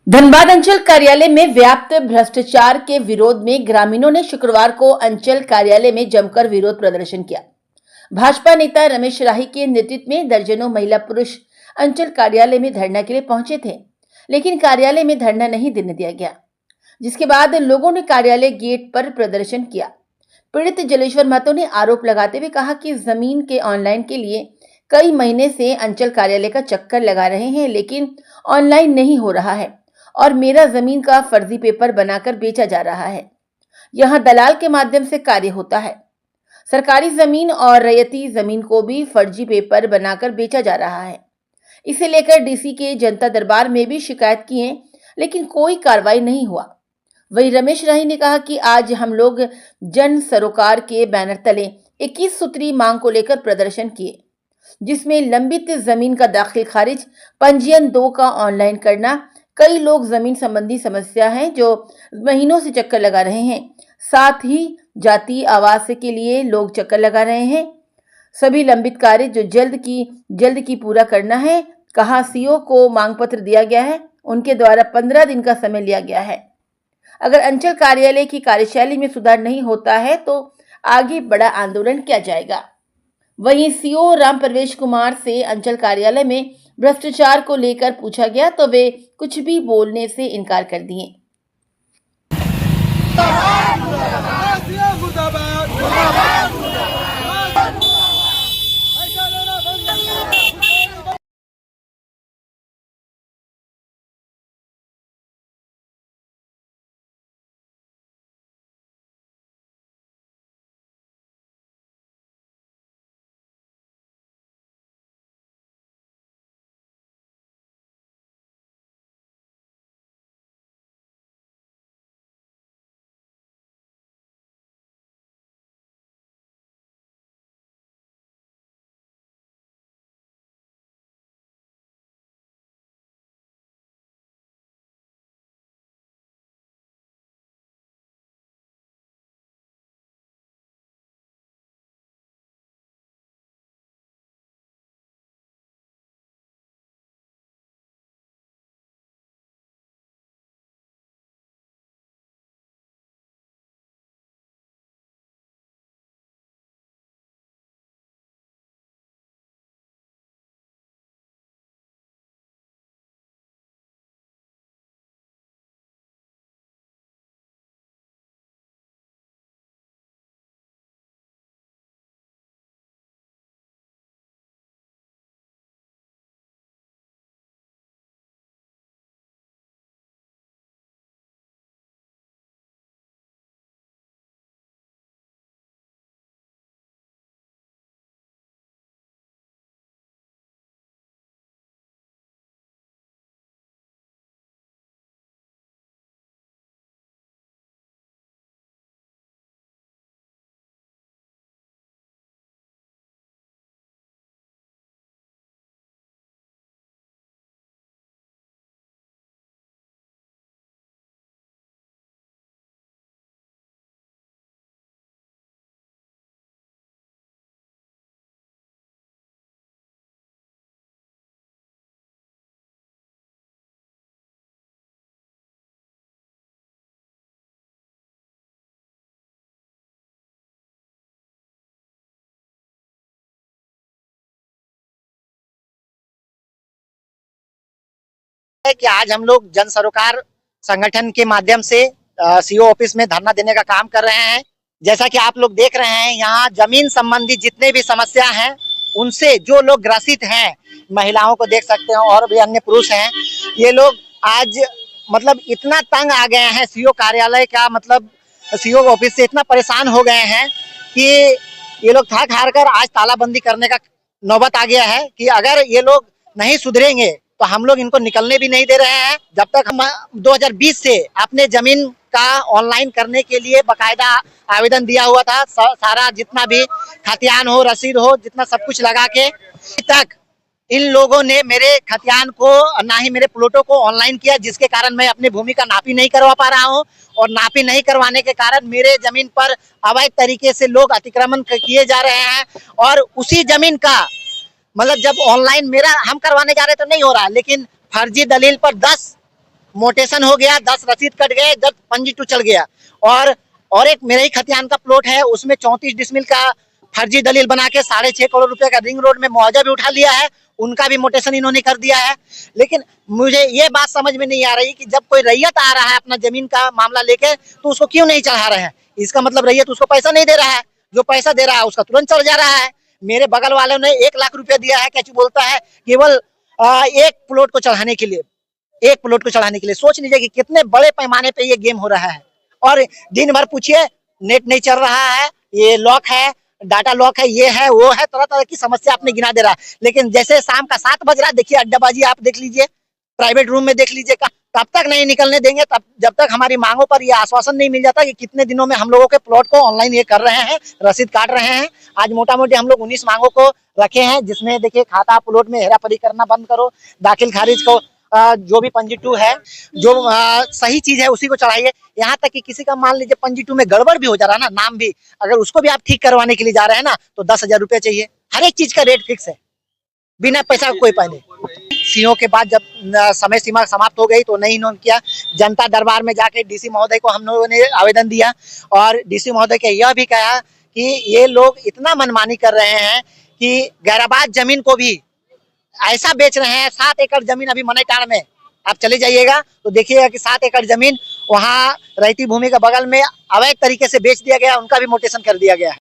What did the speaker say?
धनबाद अंचल कार्यालय में व्याप्त भ्रष्टाचार के विरोध में ग्रामीणों ने शुक्रवार को अंचल कार्यालय में जमकर विरोध प्रदर्शन किया। भाजपा नेता रमेश राही के नेतृत्व में दर्जनों महिला पुरुष अंचल कार्यालय में धरना के लिए पहुंचे थे, लेकिन कार्यालय में धरना नहीं देने दिया गया, जिसके बाद लोगों ने कार्यालय गेट पर प्रदर्शन किया। पीड़ित जलेश्वर महतो ने आरोप लगाते हुए कहा कि जमीन के ऑनलाइन के लिए कई महीने से अंचल कार्यालय का चक्कर लगा रहे हैं, लेकिन ऑनलाइन नहीं हो रहा है और मेरा जमीन का फर्जी पेपर बनाकर बेचा जा रहा है। यहां दलाल के माध्यम से कार्य होता है। सरकारी जमीन और रैयती जमीन को भी फर्जी पेपर बनाकर बेचा जा रहा है। इसे लेकर डीसी के जनता दरबार में भी शिकायत की है, लेकिन कोई कार्रवाई नहीं हुआ। वहीं रमेश राही ने कहा कि आज हम लोग जन सरोकार के बैनर तले 21 सूत्री मांग को लेकर प्रदर्शन किए, जिसमें लंबित जमीन का दाखिल खारिज, पंजीयन 2 का ऑनलाइन करना, कई लोग जमीन संबंधी समस्या है जो महीनों से चक्कर लगा रहे हैं, साथ ही जाति आवास के लिए लोग चक्कर लगा रहे हैं। सभी लंबित कार्य जो जल्द की पूरा करना है। कहा सीओ को मांग पत्र दिया गया है, उनके द्वारा 15 दिन का समय लिया गया है। अगर अंचल कार्यालय की कार्यशैली में सुधार नहीं होता है तो आगे बड़ा आंदोलन किया जाएगा। वहीं सीओ राम प्रवेश कुमार से अंचल कार्यालय में भ्रष्टाचार को लेकर पूछा गया तो वे कुछ भी बोलने से इनकार कर दिए। है कि आज हम लोग जन सरोकार संगठन के माध्यम से सीओ ऑफिस में धरना देने का काम कर रहे हैं। जैसा कि आप लोग देख रहे हैं, यहाँ जमीन संबंधी जितने भी समस्या हैं उनसे जो लोग ग्रसित हैं, महिलाओं को देख सकते हैं और भी अन्य पुरुष हैं, ये लोग आज मतलब इतना तंग आ गए हैं सीओ कार्यालय का, मतलब सीओ ऑफिस से इतना परेशान हो गए हैं कि ये लोग थक हार कर आज तालाबंदी करने का नौबत आ गया है कि अगर ये लोग नहीं सुधरेंगे तो हम लोग इनको निकलने भी नहीं दे रहे हैं। जब तक हम 2020 से अपने जमीन का ऑनलाइन करने के लिए बकायदा आवेदन दिया हुआ था, सारा जितना भी खतियान हो, रसीद हो, जितना सब कुछ लगा के, तक इन लोगों ने मेरे खतियान को ना ही मेरे प्लॉटों को ऑनलाइन किया, जिसके कारण मैं अपनी भूमि का नापी नहीं करवा पा रहा हूं और नापी नहीं करवाने के कारण मेरे जमीन पर अवैध तरीके से लोग अतिक्रमण किए जा रहे हैं। और उसी जमीन का मतलब जब ऑनलाइन मेरा हम करवाने जा रहे तो नहीं हो रहा, लेकिन फर्जी दलील पर 10 मोटेशन हो गया, 10 रसीद कट गए, 10 पंजीटू चल गया। और एक मेरे ही खतियान का प्लॉट है, उसमें 34 डिसमिल का फर्जी दलील बना के 6.5 करोड़ रुपए का रिंग रोड में मुआवजा भी उठा लिया है, उनका भी मोटेशन इन्होंने कर दिया है। लेकिन मुझे ये बात समझ में नहीं आ रही कि जब कोई रैयत आ रहा है अपना जमीन का मामला लेके, तो उसको क्यों नहीं चढ़ा रहे हैं। इसका मतलब रैयत उसको पैसा नहीं दे रहा है, जो पैसा दे रहा है उसका तुरंत चढ़ जा रहा है। मेरे बगल वालों ने 1 लाख रुपया दिया है, कैचू बोलता है, केवल एक प्लॉट को चढ़ाने के लिए, एक प्लॉट को चढ़ाने के लिए। सोच लीजिए कि कितने बड़े पैमाने पे ये गेम हो रहा है। और दिन भर पूछिए, नेट नहीं चल रहा है, ये लॉक है, डाटा लॉक है, ये है, वो है, तरह तरह की समस्या आपने गिना दे रहा है। लेकिन जैसे शाम का 7 बज रहा है, देखिए अड्डाबाजी आप देख लीजिए, प्राइवेट रूम में देख लीजिए, तब तक नहीं निकलने देंगे, तब जब तक हमारी मांगों पर यह आश्वासन नहीं मिल जाता कि कितने दिनों में हम लोगों के प्लॉट को ऑनलाइन ये कर रहे हैं, रसीद काट रहे हैं। आज मोटा मोटी हम लोग 19 मांगों को रखे हैं, जिसमें देखिए खाता प्लॉट में हेराफेरी करना बंद करो, दाखिल खारिज को जो भी पंजीटू है, जो सही चीज है उसी को चढ़ाइए। यहाँ तक कि किसी का मान लीजिए पंजीटू में गड़बड़ भी हो जा रहा है ना, नाम भी, अगर उसको भी आप ठीक करवाने के लिए जा रहे हैं ना, तो 10,000 रुपया चाहिए। हर एक चीज का रेट फिक्स है, बिना पैसा का कोई पाए नहीं। सीओ के बाद जब समय सीमा समाप्त हो गई तो नहीं इन्होंने किया। जनता दरबार में जाके डीसी महोदय को हम लोगों ने आवेदन दिया, और डीसी महोदय के यह भी कहा कि ये लोग इतना मनमानी कर रहे हैं कि गैराबाद जमीन को भी ऐसा बेच रहे हैं। 7 एकड़ जमीन अभी मनईटांड़ में आप चले जाइएगा तो देखिएगा कि 7 एकड़ जमीन वहां रहती भूमि के बगल में अवैध तरीके से बेच दिया गया, उनका भी मोटेशन कर दिया गया है।